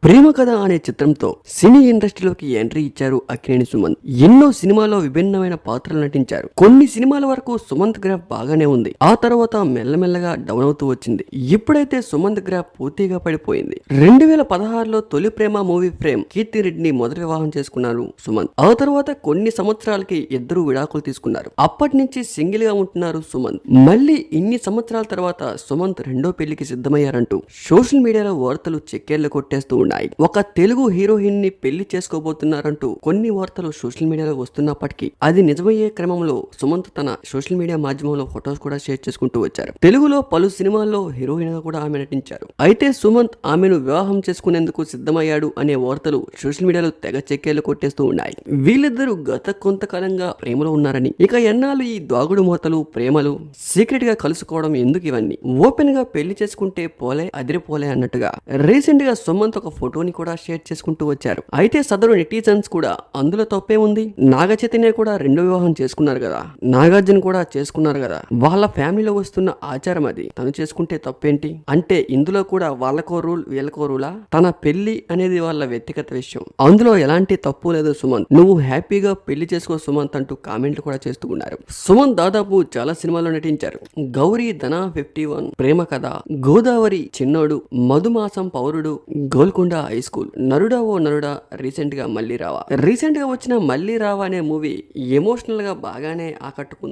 ప్రేమ కథ అనే చిత్రంతో సినీ ఇండస్ట్రీలోకి ఎంట్రీ ఇచ్చారు అక్కినేని సుమంత్. ఎన్నో సినిమాల్లో విభిన్నమైన పాత్రలు నటించారు. కొన్ని సినిమాల వరకు సుమంత్ గ్రాఫ్ బాగానే ఉంది. ఆ తర్వాత మెల్లమెల్లగా డౌన్ అవుతూ వచ్చింది. ఇప్పుడైతే సుమంత్ గ్రాఫ్ పూర్తిగా పడిపోయింది. 2016లో తొలి ప్రేమ మూవీ ఫ్రేమ్ కీర్తి రెడ్డిని మొదటి వివాహం చేసుకున్నారు సుమంత్. ఆ తర్వాత కొన్ని సంవత్సరాలకి ఇద్దరు విడాకులు తీసుకున్నారు. అప్పటి నుంచి సింగిల్ గా ఉంటున్నారు సుమంత్. మళ్ళీ ఇన్ని సంవత్సరాల తర్వాత సుమంత్ రెండో పెళ్లికి సిద్ధమయ్యారంటూ సోషల్ మీడియాలో వార్తలు చెక్కేళ్లు కొట్టేస్తూ ఉన్నాయి. ఒక తెలుగు హీరోయిన్ ని పెళ్లి చేసుకోబోతున్నారంటూ కొన్ని వార్తలు సోషల్ మీడియాలో వస్తున్నప్పటికీ అది నిజమయ్యే క్రమంలో సుమంత్ తన సోషల్ మీడియా మాధ్యమంలో ఫొటోస్ కూడా షేర్ చేసుకుంటూ వచ్చారు. తెలుగులో పలు సినిమాల్లో హీరోయిన్ గా కూడా ఆమె నటించారు. అయితే సుమంత్ ఆమెను వివాహం చేసుకునేందుకు సిద్ధమయ్యాడు అనే వార్తలు సోషల్ మీడియాలో తెగ చెక్కేళ్లు కొట్టేస్తూ ఉన్నాయి. వీళ్ళిద్దరూ గత కొంతకాలంగా ప్రేమలో ఉన్నారని, ఇక ఎన్నాళ్ళు ఈ దాగుడు మూతలు ప్రేమలు సీక్రెట్ గా కలుసుకోవడం ఎందుకు, ఇవన్నీ ఓపెన్ గా పెళ్లి చేసుకుంటే పోలే అదిరిపోలే అన్నట్టుగా రీసెంట్ గా సుమంత్ ఒక ఫోటోని కూడా షేర్ చేసుకుంటూ వచ్చారు. అయితే సదరు నెటిజన్స్ కూడా అందులో తప్పే ఉంది, నాగ చైతన్య కూడా రెండో వివాహం చేసుకున్నారు కదా, నాగార్జున కూడా చేసుకున్నారు కదా, వాళ్ళ ఫ్యామిలీలో వస్తున్న ఆచారం అది, తను చేసుకుంటే తప్పేంటి అంటే ఇందులో కూడా వాళ్ళకో రూల్ వీళ్ళకో రూలా? తన పెళ్లి అనేది వాళ్ళ వ్యక్తిగత విషయం, అందులో ఎలాంటి తప్పు లేదు సుమంత్, నువ్వు హ్యాపీగా పెళ్లి చేసుకో సుమంత్ అంటూ కామెంట్లు కూడా చేస్తూ ఉన్నారు. సుమంత్ దాదాపు చాలా సినిమాల్లో నటించారు. గౌరీ ధన 51, ప్రేమ కథ, గోదావరి, చిన్నోడు, మధుమాసం, పౌరుడు, గోల్కొండ హై స్కూల్, నరుడా ఓ నరుడా, రీసెంట్ గా మళ్ళీ రావా వచ్చిన మళ్ళీ రావా అనే మూవీ ఎమోషనల్ గా బాగానే ఆకట్టుకుంది.